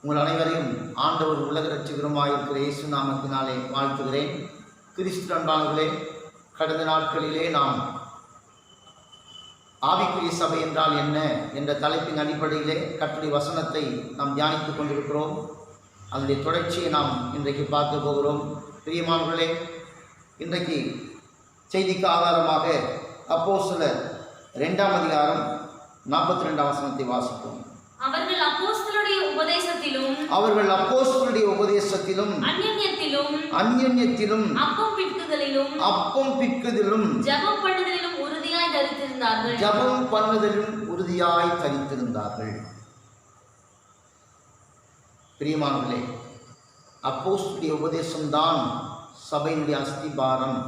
உங்கள் அனைவரையும் ஆண்டவர் உலக இரட்சகருமாயிருக்கிற இயேசு நாமத்தினாலே வாழ்த்துகிறேன். கிறிஸ்து அன்பானவர்களே, கடந்த நாட்களிலே நாம் ஆவிக்குரிய சபை என்றால் என்ன என்ற தலைப்பின் அடிப்படையிலே கர்த்தருடைய வசனத்தை நாம் தியானித்துக் கொண்டிருக்கிறோம். அதனுடைய தொடர்ச்சியை நாம் இன்றைக்கு பார்க்க போகிறோம். பிரியமானவர்களே, இன்றைக்கு செய்திக்கு ஆதாரமாக அப்போஸ்தலர் 2ஆம் அதிகாரம் 42ஆம் வசனத்தை வாசிப்போம். அவர்கள் அப்போஸ்தலருடைய உபதேசத்திலும் அந்யோன்யத்திலும் அப்பம் பிட்குதலிலும் ஜெபம் பண்ணுதலிலும் உறுதியாய் தரித்திருந்தார்கள். பிரியமானவர்களே, அப்போஸ்தலருடைய உபதேசம்தான் சபையினுடைய அஸ்திபாரம்.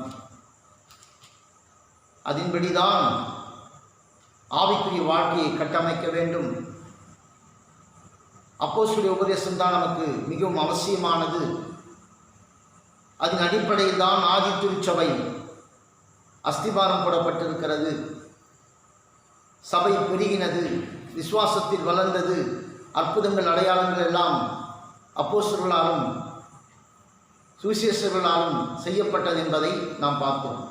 அதன்படிதான் ஆவிக்குரிய வாழ்க்கையை கட்டமைக்க வேண்டும். அப்போஸ்தலருடைய உபதேசம்தான் நமக்கு மிகவும் அவசியமானது. அதன் அடிப்படையில் தான் ஆதி திருச்சபை அஸ்திபாரம் போடப்பட்டிருக்கிறது. சபை பெருகினது, விசுவாசத்தில் வளர்ந்தது, அற்புதங்கள் அடையாளங்கள் எல்லாம் அப்போஸ்தலர்களாலும் சுவிசேஷர்களாலும் செய்யப்பட்டது என்பதை நாம் பார்க்கிறோம்.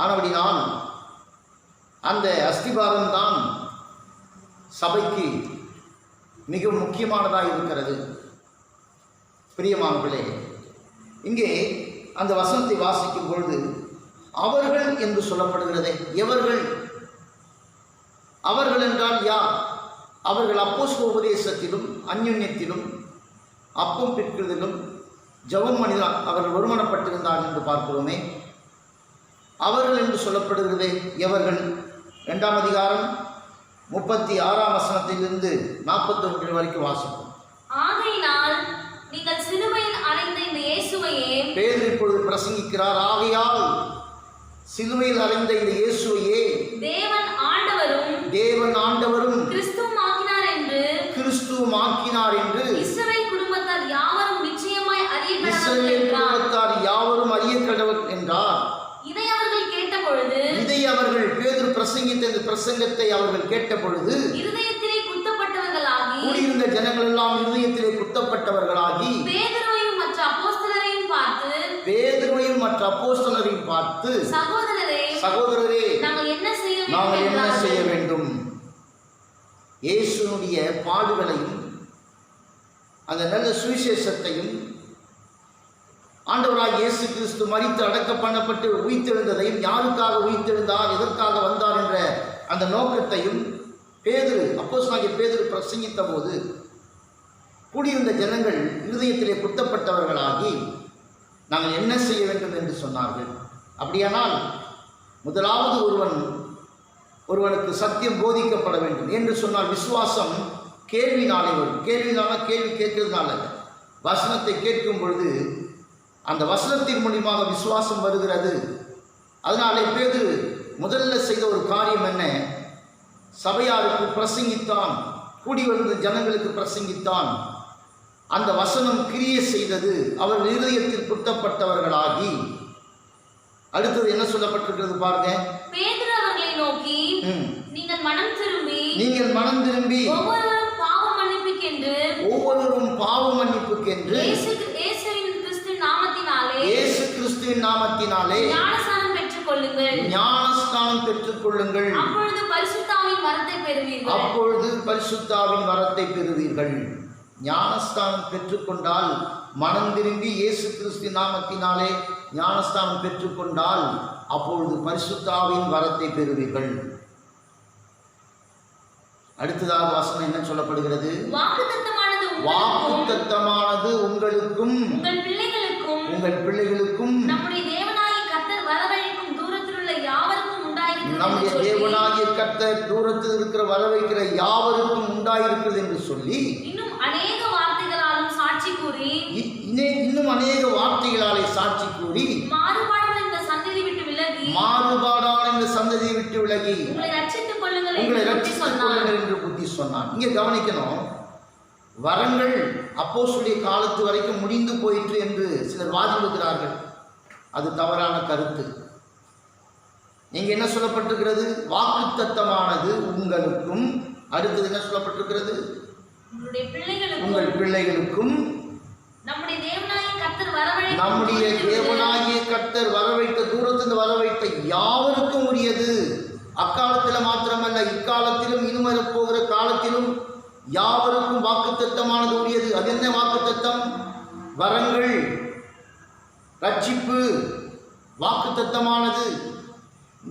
ஆனபடினால் அந்த அஸ்திபாரம் தான் சபைக்கு மிகவும் முக்கியமானதாக இருக்கிறது. பிரியமானவர்களே, இங்கே அந்த வசனத்தை வாசிக்கும் பொழுது அவர்கள் என்று சொல்லப்படுகிறதே, எவர்கள்? அவர்கள் என்றால் யார்? அவர்கள் அப்போஸ்தல உபதேசத்திலும் அந்யோன்யத்திலும் அப்பம் பிட்கிறதிலும் ஜெபம் பண்ணிதான் அவர்கள் ஒருமனப்பட்டிருந்தார்கள் என்று பார்க்கிறோமே. அவர்கள் என்று சொல்லப்படுகிறதே எவர்கள்? 2ஆம் அதிகாரம் 36ஆம் வசனத்திலிருந்து 41 வரைக்கும் வாசிப்போம். ஆகையினால் நீங்கள் சிலுவையில் அறைந்த இந்த இயேசுவையே, பேதுரு இப்பொழுது பிரசங்கிக்கிறார். ஆகையால் சிலுவையில் அறைந்த இந்த இயேசுவையே தேவன் ஆண்டவரும் கிறிஸ்துவும் ஆக்கினார் என்று இஸ்ரவேல் குடும்பத்தார் யாவரும் நிச்சயமாய் அறிய கடவர் என்றார். இதை அவர்கள் பேதுரு பிரசங்கித்த இந்த பிரசங்கத்தை அவர்கள் கேட்ட பொழுது இருதயத்திலே குத்தப்பட்டவர்களாகி, கூடியிருந்த ஜனங்கள் எல்லாம் இருதயத்திலே குத்தப்பட்டவர்களாகி பேதுருவையும் மற்ற அப்போஸ்தலரையும் பார்த்து சகோதரரே நாங்கள் என்ன செய்ய வேண்டும்? இயேசுனுடைய பாடுகளையும் அந்த நல்ல சுவிசேஷத்தையும், ஆண்டவராக இயேசு கிறிஸ்து மரித்து அடக்க பண்ணப்பட்டு உயிர்த்தெழுந்ததையும், யாருக்காக உயிர்த்தெழுந்தார், எதற்காக வந்தார் என்ற அந்த நோக்கத்தையும் பேதுரு, அப்போஸ்தலனாகிய பேதுரு பிரசங்கித்த போது கூடியிருந்த ஜனங்கள் இருதயத்திலே குத்தப்பட்டவர்களாகி நாங்கள் என்ன செய்ய வேண்டும் என்று சொன்னார்கள். அப்படியானால் முதலாவது ஒருவனுக்கு சத்தியம் போதிக்கப்பட வேண்டும் என்று சொன்னால் விசுவாசம் கேள்வினாலே வரும். கேள்வி கேட்கிறதுனால வசனத்தை கேட்கும் பொழுது அந்த வசனத்தின் மூலியமாக விசுவாசம் வருகிறது. அதனாலே பேதுரு முதல்ல செய்த ஒரு காரியம் என்ன? சபையாருக்கு பிரசங்கித்தான், கூடி வந்த ஜனங்களுக்கு பிரசங்கித்தான். அந்த வசனம் கிரியை செய்தது. அவர்கள் இருதயத்தில் குத்தப்பட்டவர்களாகி, அடுத்தது என்ன சொல்லப்பட்டிருக்கிறது பாருங்க. பேதுரு அவர்களை நோக்கி, நீங்கள் மனம் திரும்பி ஒவ்வொருவரும் பாவ மன்னிப்புக்கென்று இயேசு கிறிஸ்துவின் நாமத்தினாலே ஞானஸ்நானம் பெற்றுக்கொள்ளுங்கள். அப்பொழுது பரிசுத்தாவின் வரத்தை பெறுவீர்கள். ஞானஸ்தானம் பெற்றுக்கொண்டால், மனம் திரும்பி இயேசு கிறிஸ்து நாமத்தினாலே ஞானஸ்தானம் பெற்றுக்கொண்டால் அப்பொழுது பரிசுத்தாவின் வரத்தை பெறுவீர்கள். அடுத்ததாக வசனம் என்ன சொல்லப்படுகிறது? வாக்குத்தத்தமானது உங்களுக்கும் உங்கள் பிள்ளைகளுக்கும் நம்முடைய தேவனாகிய கர்த்தர் தூரத்தில் இருக்கிற வரவைக்கிற யாவருக்கும் உண்டாயிருக்கிறது என்று சொல்லி இன்னும் அநேக வார்த்தைகளாலே சாட்சி கூறி மாறுபாடான இந்த சந்ததியை விட்டு விலகி உங்களை ரட்சித்துக் கொள்ளுங்கள் என்று புத்தி சொன்னான். இங்கே கவனிக்கணும், வரங்கள் அப்போஸ்தலருடைய காலத்து வரைக்கும் முடிந்து போயிற்று என்று சிலர் வாதிடுகிறார்கள். அது தவறான கருத்து. இங்கே என்ன சொல்லப்பட்டிருக்கிறது? வாக்குத்தத்தமானது உங்களுக்கும், அடுத்தது என்ன சொல்லப்பட்டிருக்கிறது? உங்கள் பிள்ளைகளுக்கும் நம்முடைய தேவனாகிய கர்த்தர் வரவைத்த தூரத்திலிருந்து வரவைத்த யாவருக்கும் உரியது. அக்காலத்தில் மாத்திரமல்ல, இக்காலத்திலும் இனிமர போகிற காலத்திலும் யாவருக்கும் வாக்குத்தத்தமானது உரியது. அது என்ன வாக்குத்தத்தம்? வரங்கள், ரட்சிப்பு வாக்குத்தத்தமானது.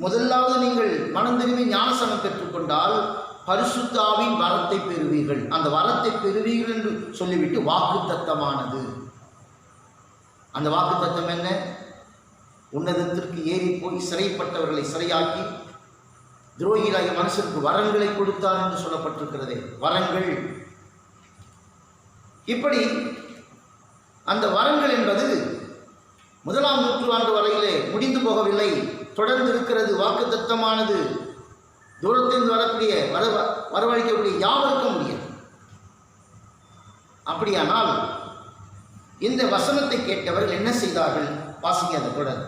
முதலாவது நீங்கள் மனம் திரும்பி ஞானஸ்நானம் பெற்றுக்கொண்டால் பரிசுத்த ஆவியின் வரத்தை பெறுவீர்கள். அந்த வரத்தை பெறுவீர்கள் என்று சொல்லிவிட்டு வாக்குத்தத்தமானது. அந்த வாக்குத்தத்தம் என்ன? உன்னதத்திற்கு ஏறி போய் சிறைப்பட்டவர்களை சிறையாக்கி துரோகிகளாகிய மனுஷருக்கு வரங்களை கொடுத்தார் என்று சொல்லப்பட்டிருக்கிறதே, வரங்கள். இப்படி அந்த வரங்கள் என்பது 1ஆம் நூற்றாண்டு வரையிலே முடிந்து போகவில்லை, தொடர்ந்து இருக்கிறது. வாக்குத்தத்தமானது தூரத்திலிருந்து வரக்கூடிய வரவழைக்கக்கூடிய யாவருக்கும் முடியாது. அப்படியானால் இந்த வசனத்தை கேட்டவர்கள் என்ன செய்தார்கள்? வாசிங்க அதை தொடர்.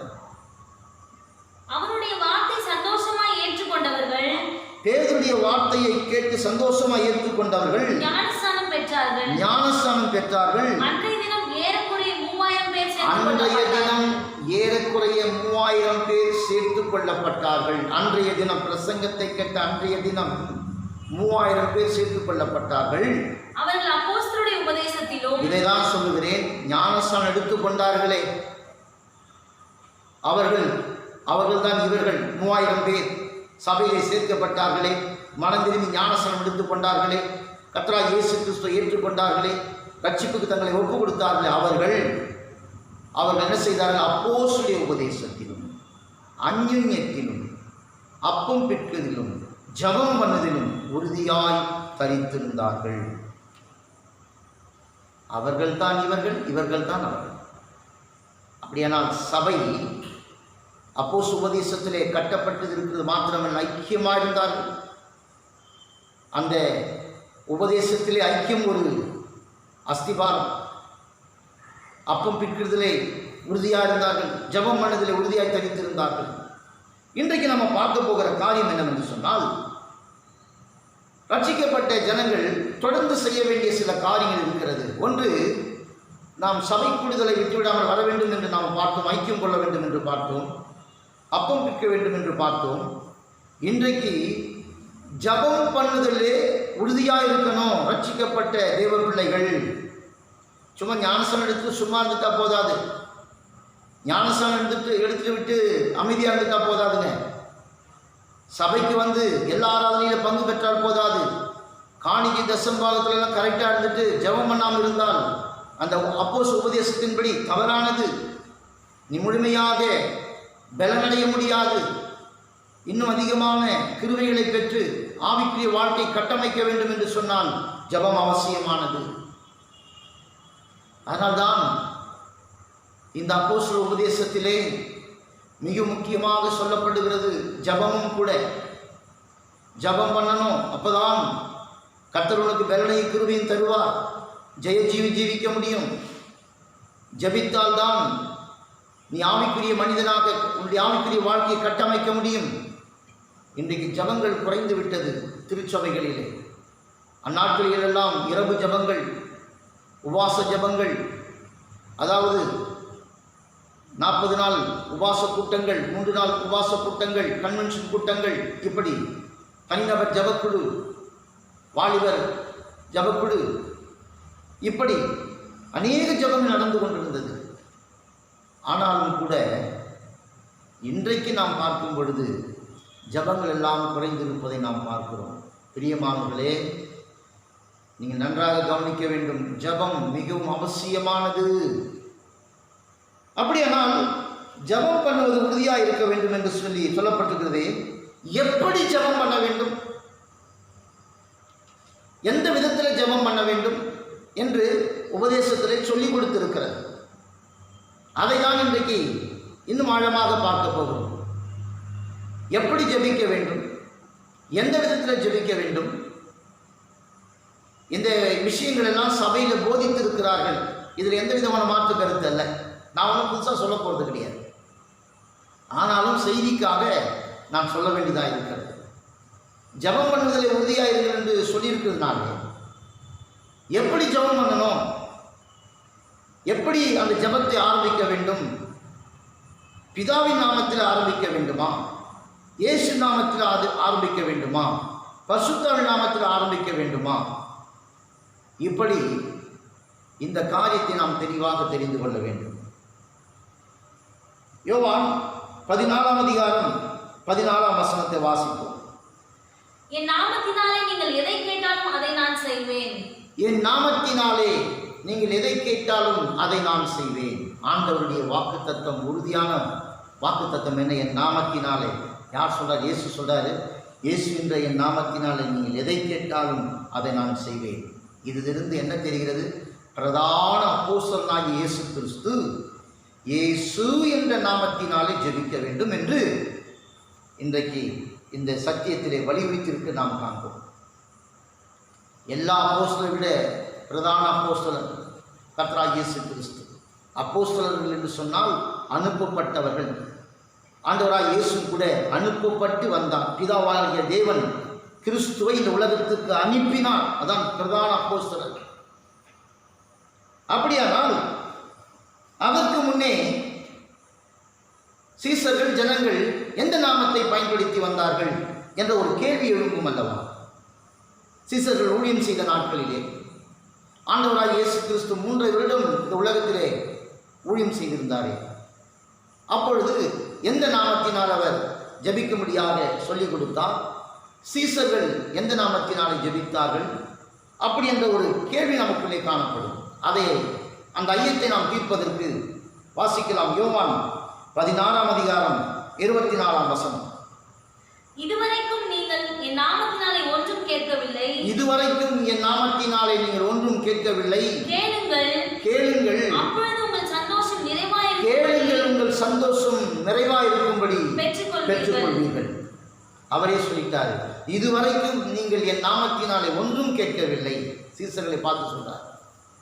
அவருடைய வார்த்தை சந்தோஷமாய் ஏற்றுக்கொண்டவர்கள், பேதுருடைய வார்த்தையை கேட்டு சந்தோஷமாய் ஏற்றுக்கொண்டவர்கள் ஞானஸ்நானம் பெற்றார்கள். அன்றைய தினம் ஏறக்குறைய 3000 பேர் சேர்த்துக் கொள்ளப்பட்டார்கள். அன்றைய தினம் பிரசங்கத்தை கேட்ட அன்றைய தினம் 3000 பேர் சேர்த்துக் கொள்ளப்பட்டார்கள். அவர்கள் அப்போஸ்தலருடைய உபதேசத்திலும், இதைதான் சொல்லுகிறேன், ஞானஸ்நானம் எடுத்துக்கொண்டார்களே அவர்கள்தான் இவர்கள் 3000 பேர் சபையிலே சேர்க்கப்பட்டார்களே, மனம் திரும்பி ஞானஸ்நானம் எடுத்துக்கொண்டார்களே, கர்த்தராகிய இயேசு கிறிஸ்துவை ஏற்றுக்கொண்டார்களே, ரட்சிப்புக்கு தங்களை ஒப்பு கொடுத்தார்களே, அவர்கள் என்ன செய்தார்கள்? அப்போஸ்தலருடைய உபதேசத்திலும், அந்யோன்யத்திலும், அப்பம் பிற்கதிலும், ஜெபம் பண்ணுவதிலும் உறுதியாய் தரித்திருந்தார்கள். அவர்கள்தான் இவர்கள்தான் அவர்கள். அப்படியானால் சபை அப்போஸ்தலர் உபதேசத்திலே கட்டப்பட்டு இருக்கிறது மாத்திரமல்ல, ஐக்கியமாக இருந்தார்கள். அந்த உபதேசத்திலே ஐக்கியம் ஒரு அஸ்திபாரம். அப்பம் பிற்கிறதிலே உறுதியாக இருந்தார்கள், ஜெபம் பண்ணதிலே உறுதியாய் தரித்திருந்தார்கள். இன்றைக்கு நம்ம பார்க்க போகிற காரியம் என்னவென்று சொன்னால், ரட்சிக்கப்பட்ட ஜனங்கள் தொடர்ந்து செய்ய வேண்டிய சில காரியங்கள் இருக்கிறது. ஒன்று, நாம் சபை கூடுதலை விட்டுவிடாமல் வர வேண்டும் என்று நாம் பார்த்தோம், ஐக்கியம் கொள்ள வேண்டும் என்று பார்த்தோம், அப்பம் பிற்க வேண்டும் என்று பார்த்தோம். இன்றைக்கு ஜெபம் பண்ணுதலே உறுதியாக இருக்கணும். ரட்சிக்கப்பட்ட தேவ பிள்ளைகள் சும்மா ஞானஸ்நானம் எடுத்து சும்மா இருந்துட்டா போதாது. ஞானஸ்நானம் எடுத்துட்டு விட்டு அமைதியாக இருந்துட்டா போதாதுங்க. சபைக்கு வந்து எல்லா ஆராதனையில பங்கு பெற்றால் போதாது. காணிக்கை தசம்பாகத்துல எல்லாம் கரெக்டாக இருந்துட்டு ஜெபம் பண்ணாமல் இருந்தால் அந்த அப்போஸ்தலர் உபதேசத்தின்படி தவறானது. நீ முழுமையாக பலனடைய முடியாது. இன்னும் அதிகமான கிருபைகளை பெற்று ஆவிக்குரிய வாழ்க்கை கட்டமைக்க வேண்டும் என்று சொன்னால் ஜெபம் அவசியமானது. அதனால்தான் இந்த அப்போஸ்தலர் உபதேசத்திலே மிக முக்கியமாக சொல்லப்படுகிறது, ஜெபமும் கூட. ஜெபம் பண்ணணும், அப்பதான் கர்த்தர் உனக்கு பலனையும் கிருபையும் தருவார். ஜீவிக்க முடியும். ஜெபித்தால் தான் நீ ஆவிக்குரிய மனிதனாக உன்னுடைய ஆவிக்குரிய வாழ்க்கையை கட்டமைக்க முடியும். இன்றைக்கு ஜெபங்கள் குறைந்து விட்டது திருச்சபைகளிலே. அந்நாட்களிலெல்லாம் இரவு ஜெபங்கள், உபவாச ஜெபங்கள், அதாவது 40 நாள் உபவாச கூட்டங்கள், 3 நாள் உபவாச கூட்டங்கள், கன்வென்ஷன் கூட்டங்கள், இப்படி தனிநபர் ஜெபக்குழு, வாலிபர் ஜெபக்குழு, இப்படி அநேக ஜெபங்கள் நடந்து கொண்டிருந்தது. ஆனாலும் கூட இன்றைக்கு நாம் பார்க்கும் பொழுது ஜெபங்கள் எல்லாம் குறைந்திருப்பதை நாம் பார்க்கிறோம். பிரியமானவர்களே, நீங்கள் நன்றாக கவனிக்க வேண்டும். ஜெபம் மிகவும் அவசியமானது. அப்படியானால் ஜெபம் பண்ணுவது உறுதியாக இருக்க வேண்டும் என்று சொல்லப்பட்டிருக்கிறது. எப்படி ஜெபம் பண்ண வேண்டும், எந்த விதத்தில் ஜெபம் பண்ண வேண்டும் என்று உபதேசத்திலே சொல்லிக் கொடுத்திருக்கிறது. அதை தான் இன்றைக்கு இன்னும் ஆழமாக பார்க்க போகிறோம். எப்படி ஜெபிக்க வேண்டும், எந்த விதத்தில் ஜெபிக்க வேண்டும், இந்த விஷயங்கள் எல்லாம் சபையில் போதித்திருக்கிறார்கள். இதில் எந்த விதமான மாற்று கருத்து அல்ல. நான் ஒன்றும் புதுசாக சொல்ல போகிறது கிடையாது. ஆனாலும் செய்திக்காக நான் சொல்ல வேண்டியதாக இருக்கிறது. ஜெபம் பண்ணுவதில் உறுதியாக இருக்கிறது என்று சொல்லியிருக்கிறதுனால எப்படி ஜெபம் பண்ணணும், எப்படி அந்த ஜெபத்தை ஆரம்பிக்க வேண்டும்? பிதாவின் நாமத்தில் ஆரம்பிக்க வேண்டுமா, இயேசு நாமத்தில் ஆரம்பிக்க வேண்டுமா, பரிசுத்தரின் நாமத்தில் ஆரம்பிக்க வேண்டுமா? இப்படி இந்த காரியத்தை நாம் தெளிவாக தெரிந்து கொள்ள வேண்டும். யோவான் 14ஆம் அதிகாரம் 14ஆம் வசனத்தை வாசிப்போம். என் நாமத்தினாலே நீங்கள் எதை கேட்டாலும் அதை நான் செய்வேன். என் நாமத்தினாலே நீங்கள் எதை கேட்டாலும் அதை நான் செய்வேன். ஆண்டவருடைய வாக்குத்தத்தம், உறுதியான வாக்குத்தத்தம் என்ன? என் நாமத்தினாலே. யார் சொல்றார்? இயேசு சொல்றாரு, இயேசு என்ற என் நாமத்தினாலே நீங்கள் எதை கேட்டாலும் அதை நான் செய்வேன். இதிலிருந்து என்ன தெரிகிறது? பிரதான அப்போஸ்தலனாகிய இயேசு கிறிஸ்து இயேசு என்ற நாமத்தினாலே ஜெபிக்க வேண்டும் என்று இன்றைக்கு இந்த சத்தியத்திலே வலியுறுத்தியிருக்கு நாம் காண்போம். எல்லா அப்போஸ்தலரை விட பிரதான அப்போஸ்தலர் கர்த்தராகிய இயேசு கிறிஸ்து. அப்போஸ்தலர்கள் என்று சொன்னால் அனுப்பப்பட்டவர்கள். ஆண்டவராகிய இயேசு கூட அனுப்பப்பட்டு வந்தார். பிதாவாகிய தேவன் கிறிஸ்துவை இந்த உலகத்துக்கு அனுப்பினார். அதான் பிரதான அப்போஸ்தலர். அப்படியானால் அதற்கு முன்னே சீசர்கள், ஜனங்கள் எந்த நாமத்தை பயன்படுத்தி வந்தார்கள் என்ற ஒரு கேள்வி எழுப்பும் அல்லவா? சீசர்கள் ஊழியம் செய்த நாட்களிலே ஆண்டவராகிய இயேசு கிறிஸ்து 3 வருடம் இந்த உலகத்திலே ஊழியம் செய்திருந்தாரே, அப்பொழுது எந்த நாமத்தினால் அவர் ஜபிக்கும்படியாக சொல்லிக் கொடுத்தார்? சீசர்கள் எந்த நாமத்தினாலே ஜபித்தார்கள்? அப்படி என்ற ஒரு கேள்வி நமக்குள்ளே காணப்படும். அந்த ஐயத்தை நாம் தீர்ப்பதற்கு வாசிக்கலாம். யோவான் 16ஆம் அதிகாரம் 24ஆம் வசனம். இதுவரைக்கும் நீங்கள் என் நாமத்தினாலே ஒன்றும் கேட்கவில்லை. இதுவரைக்கும் என் நாமத்தினாலே நீங்கள் ஒன்றும் கேட்கவில்லை. கேளுங்கள், கேளுங்கள், அப்பொழுது உங்கள் சந்தோஷம் நிறைவாயிருக்கும். கேளுங்கள், உங்கள் சந்தோஷம் நிறைவாயிருக்கும்படி பெற்றுக்கொள்வீர்கள். அவரே சொல்லிட்டார், இதுவரைக்கும் நீங்கள் என் நாமத்தினாலே ஒன்றும் கேட்கவில்லை. சீசர்களை பார்த்து சொல்றார்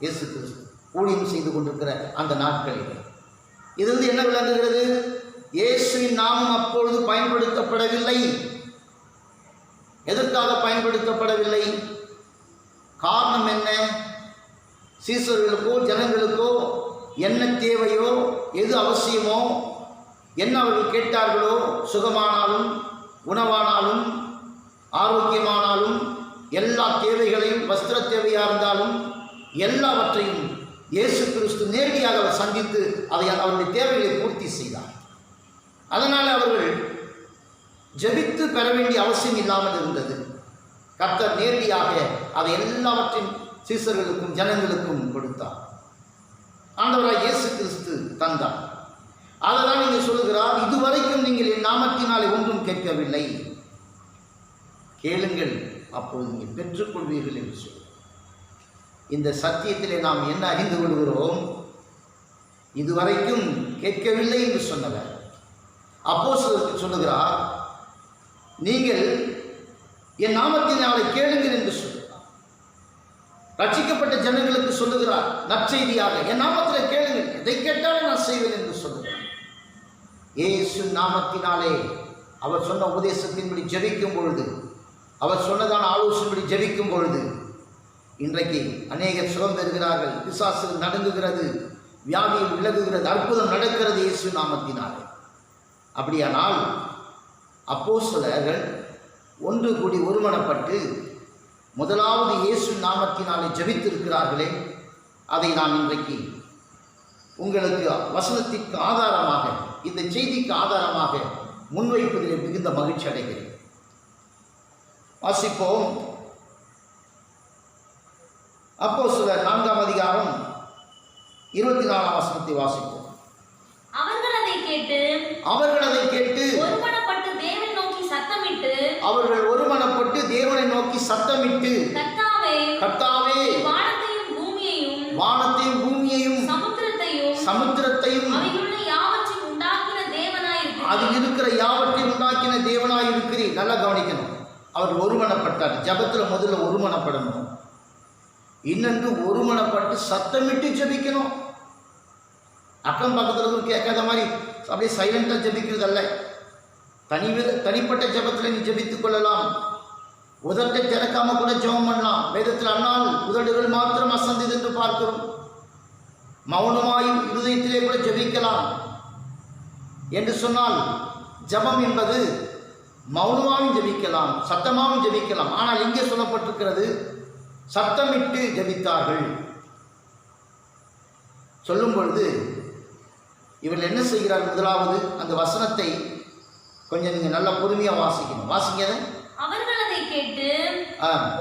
இயேசு கிறிஸ்து ஊழியம் செய்து கொண்டிருக்கிற அந்த நாட்களில். இதிலிருந்து என்ன விளங்குகிறது? இயேசுவின் நாமம் அப்பொழுது பயன்படுத்தப்படவில்லை. எதற்காக பயன்படுத்தப்படவில்லை? காரணம் என்ன? சீசர்களுக்கோ ஜனங்களுக்கோ என்ன தேவையோ, எது அவசியமோ, என்ன அவர்கள் கேட்டார்களோ, சுகமானாலும் உணவானாலும் ஆரோக்கியமானாலும் எல்லா தேவைகளையும், வஸ்திர தேவையாக இருந்தாலும் எல்லாவற்றையும் இயேசு கிறிஸ்து நேரடியாக அவர் சந்தித்து அதை அவருடைய தேவைகளை பூர்த்தி செய்தார். அதனால் அவர்கள் ஜெபித்து பெற வேண்டிய அவசியம் இல்லாமல் இருந்தது. கர்த்தர் நேரடியாக அதை எல்லாவற்றையும் சீசர்களுக்கும் ஜனங்களுக்கும் கொடுத்தார். ஆண்டவராய் இயேசு கிறிஸ்து தந்தார். அதனால் நீங்க சொல்லுகிறார், இதுவரைக்கும் நீங்கள் என் நாமத்தினாலே ஒன்றும் கேட்கவில்லை, கேளுங்கள் அப்பொழுது நீங்கள் பெற்றுக்கொள்வீர்கள் என்று சொல்லுங்கள். இந்த சத்தியத்திலே நாம் என்ன அறிந்து கொள்கிறோம்? இதுவரைக்கும் கேட்கவில்லை என்று சொன்னவர் அப்போஸ்தலருக்கு சொல்லுகிறார், நீங்கள் என் நாமத்தினாலே கேளுங்கள் என்று சொல்லுகிறார். ரட்சிக்கப்பட்ட ஜனங்களுக்கு சொல்லுகிறார் நற்செய்தியாக, என் நாமத்தில் கேளுங்கள், எதை கேட்டாலும் நான் செய்வேன் என்று சொல்லுகிறார். இயேசு நாமத்தினாலே அவர் சொன்ன உபதேசத்தின்படி ஜெபிக்கும் பொழுது, அவர் சொன்னதான ஆலோசனைப்படி ஜெபிக்கும் பொழுது இன்றைக்கு அநேகர் சுகம் பெறுகிறார்கள், பிசாசு நடுங்குகிறது, வியாதியில் விலகுகிறது, அற்புதம் நடக்கிறது இயேசு நாமத்தினாலே. அப்படியானால் அப்போஸ்தலர்கள் ஒன்று கூடி ஒருமனப்பட்டு முதலாவது இயேசு நாமத்தினாலே ஜெபித்திருக்கிறார்களே, அதை நான் இன்றைக்கு உங்களுக்கு வசனத்திற்கு ஆதாரமாக, இந்த செய்திக்கு ஆதாரமாக முன்வைப்பதிலே மிகுந்த மகிழ்ச்சி அடைகிறேன். வாசிப்போம். அப்போஸ்தலர் 4ஆம் அதிகாரம் 24ஆம் வசனத்தை வாசிப்போம். அவர்கள் அதை கேட்டு ஒருமனப்பட்டு தேவனை நோக்கி சத்தமிட்டு, கர்த்தாவே, வானத்தையும் பூமியையும் சமுத்திரத்தையும் அதில் இருக்கிற யாவற்றையும் உண்டாக்கின தேவனாய் இருக்கிறீர். நல்லா கவனிக்கணும். அவர் ஒருமனப்பட்டார். ஜபத்தில் முதல்ல ஒருமனப்படணும். இன்னொன்று ஒருமனப்பட்டு சத்தமிட்டு ஜபிக்கணும். அக்கம் பக்கத்தில் கேட்காத மாதிரி அப்படியே சைலண்டாக ஜபிக்கிறது அல்ல. தனிப்பட்ட ஜபத்தில் நீ ஜபித்துக் கொள்ளலாம். உதட்டை திறக்காம கூட ஜெபம் பண்ணலாம். வேதத்தில் அன்னால் உதடுகள் மாத்திரம் அசந்தது என்று பார்க்கிறோம். மௌனமாயும் இருதயத்திலே கூட ஜெபிக்கலாம் என்று சொன்னால், ஜெபம் என்பது மௌனமாகவும் ஜெபிக்கலாம், சத்தமாகவும் ஜெபிக்கலாம். ஆனால் இங்கே சொல்லப்பட்டிருக்கிறது சத்தமிட்டு ஜெபித்தார்கள். சொல்லும் பொழுது இவர்கள் என்ன செய்கிறார்? முதலாவது அந்த வசனத்தை கொஞ்சம் நீங்க நல்ல பொறுமையா வாசிக்கணும். வாசிங்க. அவர்கள் அதை கேட்டு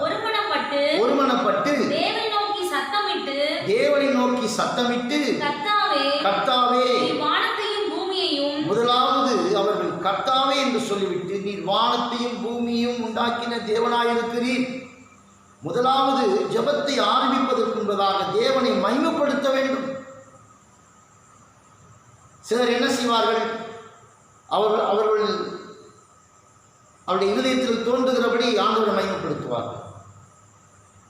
ஒருமனப்பட்டு தேவனை நோக்கி சத்தமிட்டு கர்த்தாவே வானத்தையும் பூமியையும், முதலாவது அவர்கள் கர்த்தாவே என்று சொல்லிவிட்டு, நீர் வானத்தையும் பூமியையும் உண்டாக்கின தேவனாயிருக்கிறீர். முதலாவது ஜெபத்தை ஆரம்பிப்பதற்கு என்பதாக தேவனை மகிமைப்படுத்த வேண்டும். சிலர் என்ன செய்வார்கள்? அவர்கள் அவருடைய இருதயத்தில் தோன்றுகிறபடி ஆண்டவரை மகிமைப்படுத்துவார்கள்.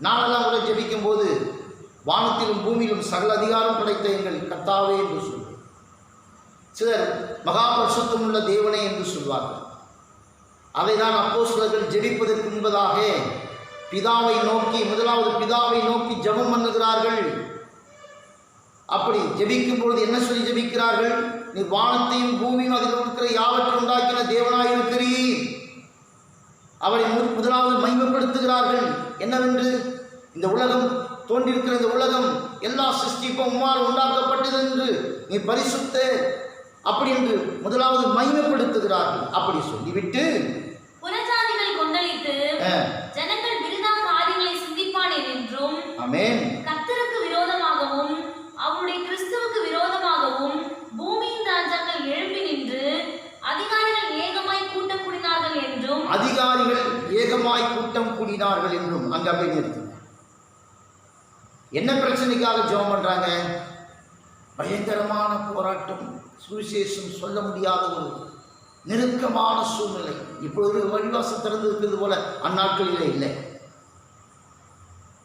நானெல்லாம் கூட ஜெபிக்கும் போது வானத்திலும் பூமியிலும் சகல அதிகாரம் படைத்த எங்கள் கர்த்தாவே என்று சொல்வார். சிலர் மகா பரிசுத்தம் உள்ள தேவனே என்று சொல்வார்கள். அதைதான் அப்போஸ்தலர்கள் ஜெபிப்பதற்கு முன்பதாக பிதாவை நோக்கி, முதலாவது பிதாவை நோக்கி ஜெபம் பண்ணுகிறார்கள். அப்படி ஜெபிக்கும் பொழுது என்ன சொல்லி ஜெபிக்கிறார்கள்? நீ வானத்தையும் பூமியும் அதில் இருக்கிற யாவற்றை உண்டாக்கின தேவனாயிருக்கிறீர். அவரை முதலாவது மகிமைப்படுத்துகிறார்கள். என்னவென்று? இந்த உலகம் தோன்றிருக்கிற இந்த உலகம் எல்லா சிருஷ்டிப்பும் உம்மால் உண்டாக்கப்பட்டது என்று, நீ பரிசுத்த அப்படி என்று முதலாவது மகிமைப்படுத்துகிறார்கள். அப்படி சொல்லிவிட்டு புறஜாதிகள் கொந்தளித்து ஜனங்கள் விருதா காரியங்களை சிந்திப்பானேன் என்றும், ஆமென், கர்த்தருக்கு விரோதமாகவும் அவருடைய கிறிஸ்துவுக்கு விரோதமாகவும் பூமியின் ராஜாக்கள் எழும்பி நின்று அதிகாரிகள் ஏகமாய் கூட்டம் கூடினார்கள் என்றும், அதிகாரிகள் ஏகமாய் கூட்டம் கூடினார்கள் என்றும். அங்க அப்படியே நிறுத்துங்க. என்ன பிரச்சனைக்காக ஜெபம் பண்றாங்க? பயங்கரமான போராட்டம், சுவிசேஷம் சொல்ல முடியாத ஒரு நெருக்கமான சூழ்நிலை. இப்பொழுது வழிவாசம் திறந்து இருக்கிறது போல அந்நாட்களிலே இல்லை.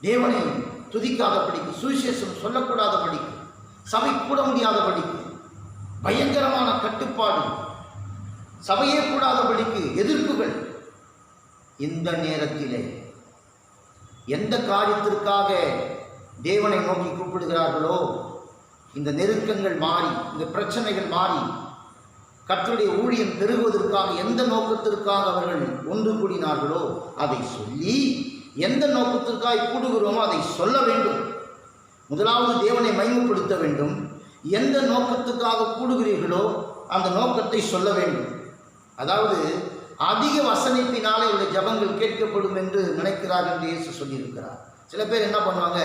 தேவனை துதிக்காத படிக்கு, சுவிசேஷம் சொல்லக்கூடாத படிக்கு, சபை கூட முடியாத படிக்கு, பயங்கரமான கட்டுப்பாடு, சபையே கூடாத படிக்கு எதிர்ப்புகள். இந்த நேரத்திலே எந்த காரியத்திற்காக தேவனை நோக்கி கூப்பிடுகிறார்களோ, இந்த நெருக்கங்கள் மாறி, இந்த பிரச்சனைகள் மாறி, கர்த்தருடைய ஊழியம் பெருகுவதற்காக எந்த நோக்கத்திற்காக அவர்கள் ஒன்று கூடினார்களோ அதை சொல்லி, எந்த நோக்கத்திற்காக கூடுகிறோமோ அதை சொல்ல வேண்டும். முதலாவது தேவனை மகிமைப்படுத்த வேண்டும். எந்த நோக்கத்துக்காக கூடுகிறீர்களோ அந்த நோக்கத்தை சொல்ல வேண்டும். அதாவது அதிக வசனிப்பினாலே அவருடைய ஜபங்கள் கேட்கப்படும் என்று நினைக்கிறார்கள் என்று இயேசு சொல்லியிருக்கிறார். சில பேர் என்ன பண்ணுவாங்க?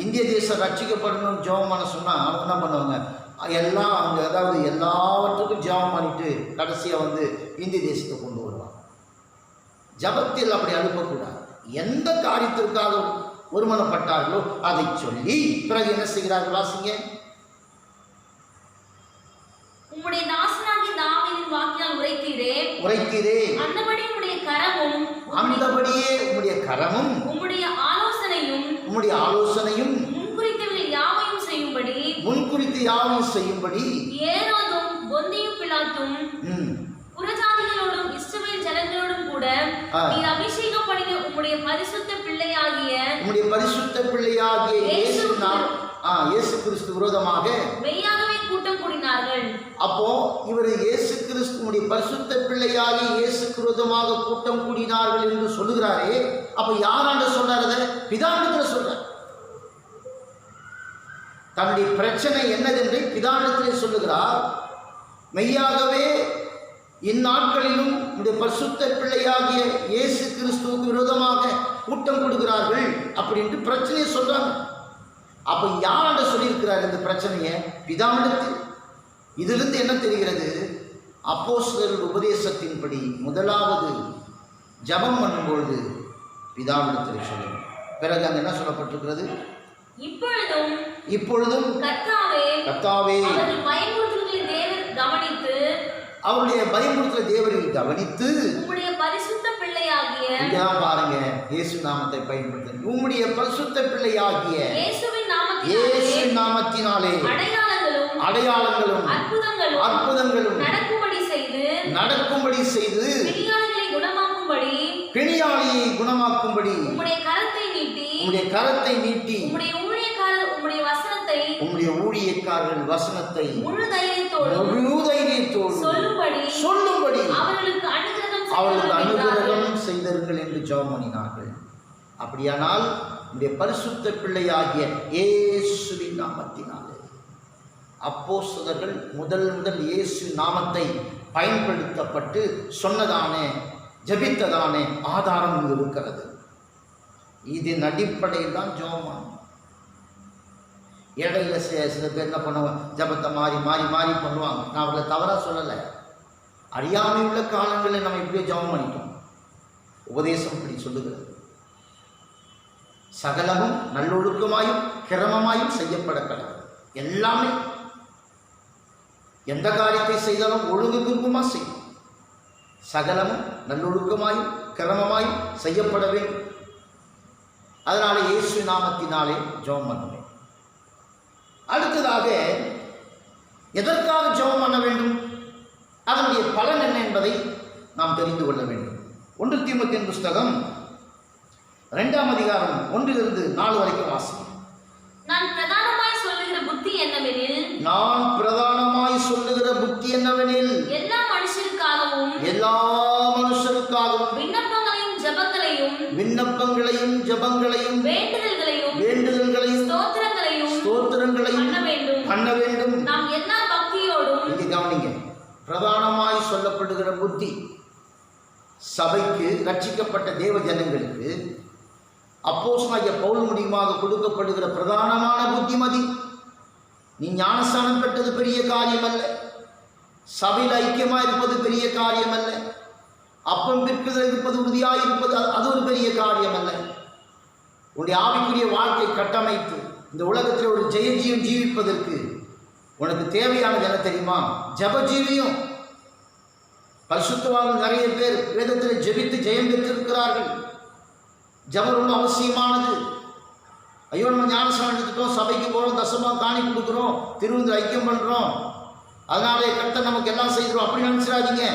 இந்திய தேசம் ரட்சிக்கப்படணும்னு ஜெபம் பண்ண சொன்னால் அவங்க என்ன பண்ணுவாங்க? எல்லாம் அவங்க அதாவது எல்லாவற்றுக்கும் ஜெபம் பண்ணிட்டு கடைசியாக இந்திய தேசத்தை கொண்டு வருவாங்க. ஜபத்தில் அப்படி அனுப்பக்கூடாது. எந்த காரியத்திற்காக ஒருமனப்பட்டார்களோ அதை சொல்லி பிறகு என்ன செய்கிறார்கள்? வாசிங்க. உம்முடைய தாசனாகிய தாவீதின் வாக்கினால் உரைத்தீரே, அந்தபடியே உம்முடைய கரமும் உம்முடைய ஆலோசனையும் முன்குறித்து யாவையும் செய்யும்படி ஏரோதும் பொந்தியும் பிலாத்தும் புறஜாதிகளோடும் இஸ்ரவேல் ஜனங்களோடும் கூட நீர் அபிஷேகம் பண்ணின உம்முடைய பரிசுத்த பிள்ளையாகிய இயேசு கிறிஸ்து விரோதமாக மெய்யாகவே கூட்டம் கூடினார்கள். அப்போ இவர் இயேசு கிறிஸ்துவுடைய பரிசுத்த பிள்ளையாகி இயேசுக்கு விரோதமாக கூட்டம் கூடினார்கள் என்று சொல்லுகிறாரே, அப்ப யாராண்ட சொன்னார்? பிதாண்டத்தில் சொல்றார். தன்னுடைய பிரச்சனை என்னதென்று பிதாண்டத்திலே சொல்லுகிறார். மெய்யாகவே இந்நாட்களிலும் உடைய பரிசுத்த பிள்ளையாகிய இயேசு கிறிஸ்துவுக்கு விரோதமாக கூட்டம் கொடுக்கிறார்கள் அப்படின்ட்டு பிரச்சனையை சொல்றாங்க. அப்ப யாராண்ட சொல்லியிருக்கிறார் இந்த பிரச்சனையை? பிதாவிடத்தில். இதிலிருந்து என்ன தெரிகிறது? அப்போஸ்தலர்கள் உபதேசத்தின்படி முதலாவது ஜபம் பண்ணும்பொழுது பிதாவிடத்தில் சொல்லணும். பிறகு அங்க என்ன சொல்லப்பட்டிருக்கிறது? இப்பொழுதும் கர்த்தாவே அவருடைய பயமுறுத்தலை தேவரில் கவனித்து உம்முடைய பரிசுத்த பிள்ளையாகிய, இங்கதான் பாருங்க, இயேசு நாமத்தை பயன்படுத்த, உம்முடைய பரிசுத்த பிள்ளையாகிய இயேசு நாமத்தினாலே அடையாளங்களும் அற்புதங்களும் நடக்கும்படி செய்து பிணியாளியை குணமாக்கும்படி உம்முடைய கரத்தை நீட்டி உம்முடைய ஊழியக்காரர்கள் வசனத்தை முழு தைரியத்தோடு சொல்லும்படி அவர்களுக்கு அனுகிரகம் செய்தார்கள் என்று ஜெபம் பண்ணினார்கள். அப்படியானால் உடைய பரிசுத்த பிள்ளையாகிய இயேசுவின் நாமத்தினாலே அப்போஸ்தலர்கள் முதல் இயேசு நாமத்தை பயன்படுத்தப்பட்டு சொன்னதானே ஜெபித்ததானே ஆதாரம் இருக்கிறது. இதன் அடிப்படையில் தான் ஜெபம். இடையில சில பேர் என்ன பண்ணுவாங்க, ஜபத்தை மாறி பண்ணுவாங்க. நான் அவர்களை தவறாக சொல்லலை. அறியாமை உள்ள காலங்களில் நம்ம இப்படியே ஜெபம் பண்ணிட்டோம். உபதேசம் இப்படி சொல்லுகிறது, சகலமும் நல்லொழுக்கமாயும் கிரமமாயும் செய்யப்பட கடவுள். எல்லாமே எந்த காரியத்தை செய்தாலும் ஒழுங்கு குறுக்குமா செய்யும். சகலமும் நல்லொழுக்கமாயும் கிரமமாயும் செய்யப்பட வேண்டும். அதனாலே இயேசு நாமத்தினாலே ஜெபம் பண்ணுவேன். அடுத்ததாக எதற்காக ஜெபம் பண்ண வேண்டும், அதனுடைய பலன் என்ன என்பதை நாம் தெரிந்து கொள்ள வேண்டும். 1 தீமோத்தேயுவின் புஸ்தகம் 2ஆம் அதிகாரம் 1-4 வரைக்கும் வாசிக்கிறேன். நான் பிரதானமாய் சொல்லுகிற புத்தி என்னவெனில் எல்லா மனுஷருக்காகவும் விண்ணப்பங்களையும் ஜெபங்களையும் வேண்டுதல்களையும் ஸ்தோத்திரங்களையும் பண்ண வேண்டும். நாம் எல்லா பக்தியோடும், இங்கே கவனிங்க, பிரதானமாய் சொல்லப்படுகிற புத்தி சபைக்கு, ரட்சிக்கப்பட்ட தேவ ஜனங்களுக்கு அப்போஸ்தலனாகிய பவுல் மூலமாக கொடுக்கப்படுகிற பிரதானமான புத்திமதி. நீ ஞானஸ்நானம் பெற்றது பெரிய காரியம் அல்ல, சபையில் ஐக்கியமாக இருப்பது பெரிய காரியம் அல்ல, அப்பம் பிற்குதல் இருப்பது, உறுதியாக இருப்பது அது ஒரு பெரிய காரியம் அல்ல. உன்னுடைய ஆவிக்குரிய வாழ்க்கை கட்டமைத்து இந்த உலகத்தில் ஒரு ஜெயஜீவன் ஜீவிப்பதற்கு உனக்கு தேவையானது என்ன தெரியுமா? ஜபஜீவியம். பரிசுத்தவான்கள் நிறைய பேர் வேதத்தில் ஜெபித்து ஜெயம் பெற்றிருக்கிறார்கள். ஜபம் ரொம்ப அவசியமானது. ஐயோ, நம்ம ஞானஸ்நானம் எடுத்துட்டோம், சபைக்கு போகிறோம், தசமா காணி கொடுக்குறோம், திருவிருந்து ஐக்கியம் பண்ணுறோம், அதனாலே கர்த்தர் நமக்கு எல்லாம் செய்கிறோம் அப்படி நினைச்சிடாதீங்க.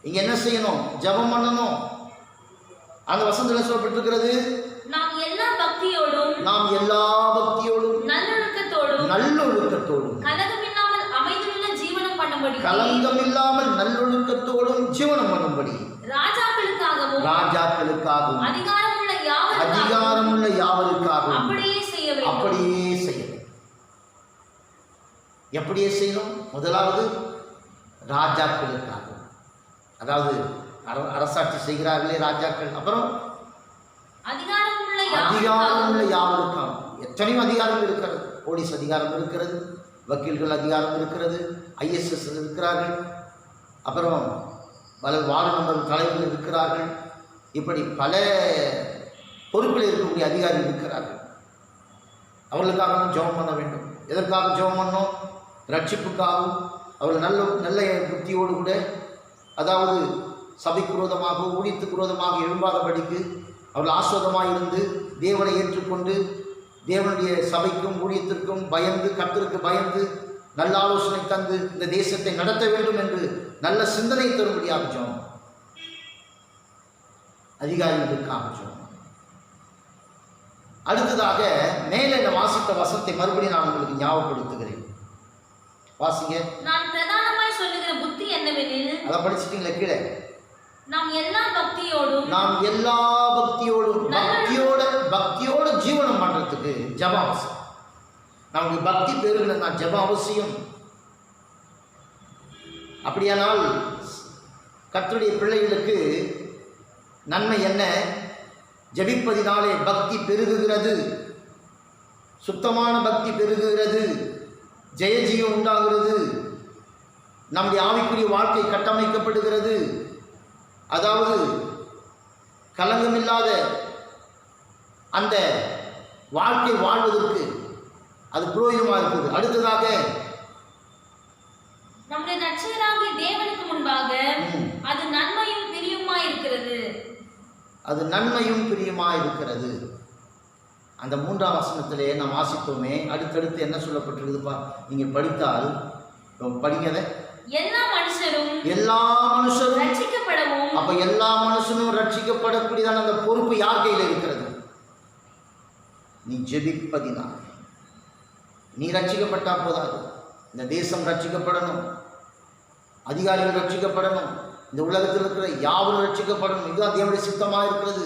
இங்கே என்ன செய்யணும்? ஜபம் பண்ணணும். அந்த வசனத்தில் சொல்லப்பட்டிருக்கிறது, நாம் எல்லா பக்தியோடும் நல்லொழுக்கத்தோடும் கலங்கமில்லாமல் நல்லொழுக்கத்தோடும் ஜீவனம் பண்ணும்படி ராஜாக்களுக்காகவும் அதிகாரமுள்ள யாவருக்காகவும் அப்படியே செய்ய வேண்டும். எப்படியே செய்யணும்? முதலாவது ராஜாக்களுக்காகவும், அதாவது அரசாட்சி செய்கிறார்களே ராஜாக்கள். அப்புறம் அதிகாரமுள்ள யாவருக்காகவும். எத்தனையும் அதிகாரம் இருக்கிறது. போலீஸ் அதிகாரம் இருக்கிறது, வக்கீல்கள் அதிகாரம் இருக்கிறது, ISS இருக்கிறார்கள், அப்புறம் பல வார்டு மெம்பர் தலைவர்கள் இருக்கிறார்கள். இப்படி பல பொறுப்பில் இருக்கக்கூடிய அதிகாரிகள் இருக்கிறார்கள். அவர்களுக்காக ஜெபம் பண்ண வேண்டும். எதற்காக ஜெபம் பண்ணோம்? ரட்சிப்புக்காகவும். அவர்கள் நல்ல புத்தியோடு கூட, அதாவது சபைக்கு விரோதமாக ஊழியத்துக்கு விரோதமாக எழும்பாதபடிக்கு அவர்கள் ஆஸ்வதமாக இருந்து தேவனை ஏற்றுக்கொண்டு தேவனுடைய சபைக்கும் ஊழியத்திற்கும் பயந்து, கர்த்தருக்கு பயந்து, நல்ல ஆலோசனை தந்து இந்த தேசத்தை நடத்த வேண்டும் என்று நல்ல சிந்தனை தரும்படியாக ஜெபம். அதிகாரிகளுக்காக ஜெபம். அடுத்ததாக மேலே வாசித்த வசனத்தை மறுபடியும் நான் உங்களுக்கு ஞாபகப்படுத்துகிறேன். வாசிங்க. நான் பிரதானமாய் சொல்லுகிற புத்தி என்னவெனில், அதை படிச்சிட்டீங்களா? கீழே நாம் எல்லா பக்தியோட ஜீவனம் பண்றதுக்கு ஜெபம் அவசியம். நமக்கு பக்தி பெருகலைன்னா ஜெபம் அவசியம். அப்படியானால் கர்த்தருடைய பிள்ளைகளுக்கு நன்மை என்ன? ஜெபிப்பதினாலே பக்தி பெருகுகிறது, சுத்தமான பக்தி பெருகுகிறது, ஜெயஜீவம் உண்டாகிறது, நம்முடைய ஆவிக்குரிய வாழ்க்கை கட்டமைக்கப்படுகிறது. அதாவது கலங்கமில்லாத அந்த வாழ்க்கை வாழ்வதற்கு அது புரோகிதமாக இருக்குது. அடுத்ததாக நம்முடைய ரட்சகராகிய தேவனுக்கு முன்பாக அது நன்மையும் பிரியமாய் இருக்கிறது. அந்த 3ஆம் வசனத்திலே நாம் வாசித்தோமே. அடுத்தடுத்து என்ன சொல்லப்பட்டிருக்குதுப்பா? நீங்கள் படித்தால் படிங்கதை எல்லா மனுஷரும் ரட்சிக்கப்படவும். அப்ப எல்லா மனுஷனும் ரட்சிக்கப்படக்கூடியதான அந்த பொறுப்பு யார் கையில் இருக்கிறது? நீ ஜெபிப்பதினால். நீ ரட்சிக்கப்பட்டா போதாது, இந்த தேசம் ரட்சிக்கப்படணும், அதிகாரிகள் ரட்சிக்கப்படணும், இந்த உலகத்தில் இருக்கிற யாவரும் ரட்சிக்கப்படணும். இதுதான் தேவனுடைய சித்தமாக இருக்கிறது.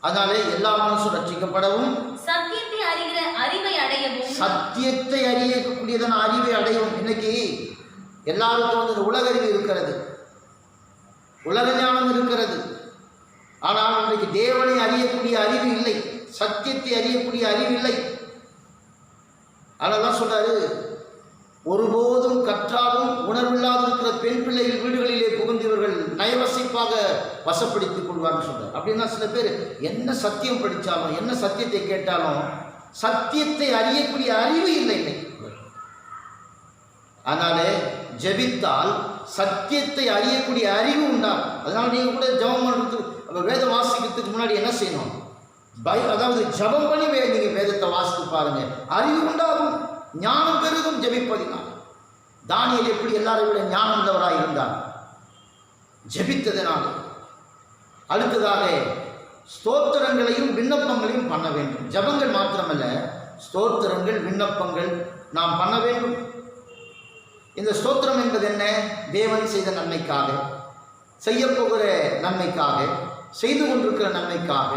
அதனாலே எல்லா மனுஷரும் ரட்சிக்கப்படவும், சத்தியத்தை அறிகிற அறிவை அடையவும். சத்தியத்தை அறியக்கூடியதான அறிவை அடையவும். இன்னைக்கு எல்லாருக்கும் வந்து உலக அறிவு இருக்கிறது, உலக ஞானம் இருக்கிறது. ஆனால் இன்றைக்கு தேவனை அறியக்கூடிய அறிவு இல்லை, சத்தியத்தை அறியக்கூடிய அறிவு இல்லை. அதனால்தான் சொல்றாரு, ஒருபோதும் கற்றாலும் உணர்வில்லாத இருக்கிற பெண் பிள்ளைகள் வீடுகளிலே புகுந்தவர்கள் நயவசிப்பாக வசப்படுத்திக் கொள்வார்னு சொல்றார். அப்படின்னா சில பேர் என்ன சத்தியம் படித்தாலும் என்ன சத்தியத்தை கேட்டாலும் சத்தியத்தை அறியக்கூடிய அறிவு இல்லை. அதனாலே ஜெபித்தால் சத்தியத்தை அறியக்கூடிய அறிவு உண்டாகும். அதனால நீங்க கூட ஜெபம் பண்ணுறது, வேதம் வாசிக்கிறதுக்கு முன்னாடி என்ன செய்யணும்? அதாவது ஜெபம் பண்ணி நீங்க வேதத்தை வாசித்து பாருங்க, அறிவு உண்டாகும், ஞானம் பெருகும் ஜெபிப்பதினால். தானியேல் எப்படி எல்லாரை விட ஞானம் உள்ளவராக இருந்தார்? ஜெபித்ததனால். அடுத்ததாக ஸ்தோத்திரங்களையும் விண்ணப்பங்களையும் பண்ண வேண்டும். ஜெபங்கள் மாத்திரமல்ல, ஸ்தோத்திரங்கள் விண்ணப்பங்கள் நாம் பண்ண வேண்டும். இந்த ஸ்தோத்திரம் என்பது என்ன? தேவன் செய்த நன்மைக்காக, செய்யப்போகிற நன்மைக்காக, செய்து கொண்டிருக்கிற நன்மைக்காக,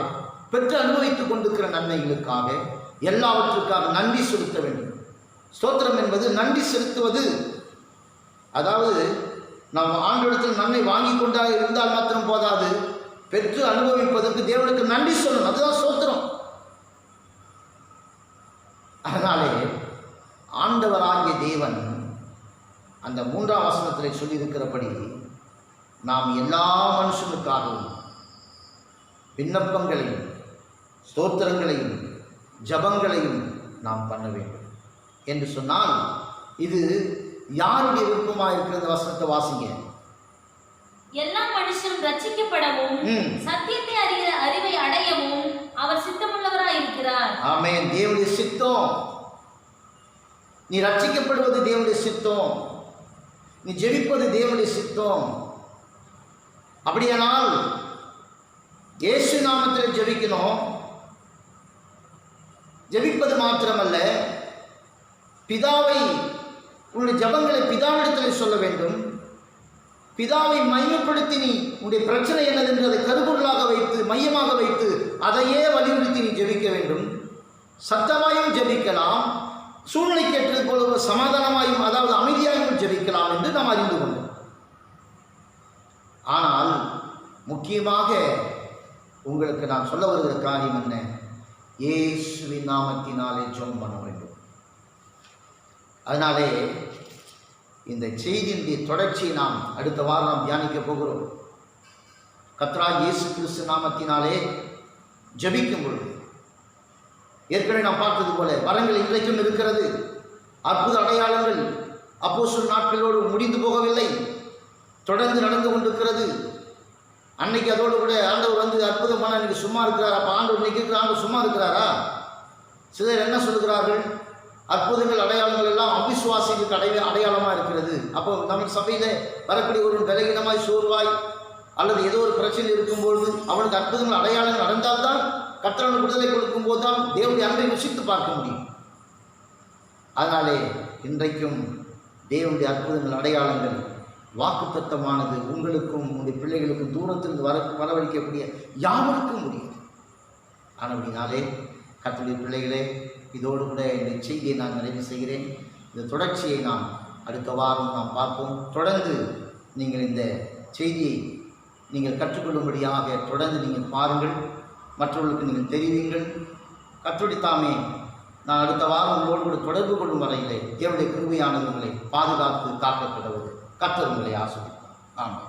பெற்று அனுபவித்துக் கொண்டிருக்கிற நன்மைகளுக்காக, எல்லாவற்றுக்காக நன்றி செலுத்த வேண்டும். ஸ்தோத்திரம் என்பது நன்றி செலுத்துவது. அதாவது நாம் ஆண்டவரிடத்தில் நன்மை வாங்கி கொண்டாக இருந்தால் மாத்திரம் போதாது, பெற்று அனுபவிப்பதற்கு தேவனுக்கு நன்றி சொல்லணும். அதுதான் ஸ்தோத்திரம். அதனாலே ஆண்டவராகிய தேவன் அந்த 3ஆம் வசனத்தில் சொல்லியிருக்கிறபடி நாம் எல்லா மனுஷனுக்காகவும் விண்ணப்பங்களையும் ஸ்தோத்திரங்களையும் ஜபங்களையும் நாம் பண்ண வேண்டும் என்று சொன்னால், இது யாருடைய விருப்பமாக இருக்கிற வசனத்தை வாசிங்க. எல்லா மனுஷரும் ரட்சிக்கப்படவும் சத்தியத்தை அறிகிற அறிவை அடையவும் அவர் சித்தமுள்ளவராய் இருக்கிறார். ஆமென். தேவனுடைய சித்தம். நீ ரட்சிக்கப்படுவது தேவனுடைய சித்தம், நீ ஜெபிப்பது தேவனுடைய சித்தம். அப்படியானால் இயேசு நாமத்தில் ஜெபிக்கணும். ஜெபிப்பது மாத்திரமல்ல, பிதாவை, உன்னுடைய ஜபங்களை பிதாவிடத்தில் சொல்ல வேண்டும். பிதாவை மையப்படுத்தி நீ உன்னுடைய பிரச்சனை என்னதென்று அதை கருப்பொருளாக வைத்து, மையமாக வைத்து அதையே வலியுறுத்தி நீ ஜெபிக்க வேண்டும். சத்தமாயும் ஜெபிக்கலாம், சூழ்நிலைக்கு ஏற்றது போல சமாதானமாயும், அதாவது அமைதியாகவும் ஜெபிக்கலாம் என்று நாம் அறிந்து கொண்டோம். ஆனால் முக்கியமாக உங்களுக்கு நான் சொல்ல வருகிற காரியம் என்ன? இயேசுவின் நாமத்தினாலே ஜெபம் பண்ண வேண்டும். அதனாலே இந்த செய்தியினுடைய தொடர்ச்சியை நாம் அடுத்த வாரம் நாம் தியானிக்க போகிறோம். கர்த்தராகிய இயேசு கிறிஸ்து நாமத்தினாலே ஜெபிக்கும் பொழுது ஏற்கனவே நாம் பார்த்தது போல வரங்கள் இன்றைக்கும் இருக்கிறது. அற்புத அடையாளங்கள் அப்போஸ்தலர் நாட்களோடு முடிந்து போகவில்லை, தொடர்ந்து நடந்து கொண்டிருக்கிறது. அன்னைக்கு அதோடு கூட ஆண்டவர் வந்து அற்புதம் பண்ண இன்னைக்கு சும்மா இருக்கிறாரா? அப்போ ஆண்டவர் இன்னைக்கு இருக்கிற ஆண்டவர் சும்மா இருக்கிறாரா? சிலர் என்ன சொல்கிறார்கள்? அற்புதங்கள் அடையாளங்கள் எல்லாம் அவிசுவாசிகளுக்கு அடையாளமாக இருக்கிறது. அப்போ நம்ம சபையில் வரக்கூடிய ஒரு விலகினமாய் சோர்வாய் அல்லது ஏதோ ஒரு பிரச்சனை இருக்கும்பொழுது அவனுக்கு அற்புதங்கள் அடையாளங்கள் நடந்தால்தான், கர்த்தருக்கு விடுதலை கொடுக்கும் போது தான் தேவனுடைய அன்பை ருசித்து பார்க்க முடியும். அதனாலே இன்றைக்கும் தேவனுடைய அற்புதங்கள் அடையாளங்கள் வாக்குத்தத்தமானது உங்களுக்கும் உங்களுடைய பிள்ளைகளுக்கும் தூரத்திலிருந்து வரவழைக்கக்கூடிய யாவருக்கும் முடியும். ஆனபடினாலே கர்த்தருடைய பிள்ளைகளே, இதோடு கூட இந்த செய்தியை நான் நிறைவு செய்கிறேன். இந்த தொடர்ச்சியை நாம் அடுத்த வாரம் நாம் பார்ப்போம். தொடர்ந்து நீங்கள் இந்த செய்தியை நீங்கள் கற்றுக்கொள்ளும்படியாக தொடர்ந்து நீங்கள் பாருங்கள், மற்றவர்களுக்கு நீங்கள் தெரிவிங்கள். கர்த்தருடைய தாமே நான் அடுத்த வாரம் உங்களோடு கூட தொடர்பு கொள்ளும் வரையிலே தேவனுடைய கிருபையானது உங்களை பாதுகாத்து காக்க கடவுள். கர்த்தர் உங்களை ஆசீர்வதிப்பார். ஆமென்.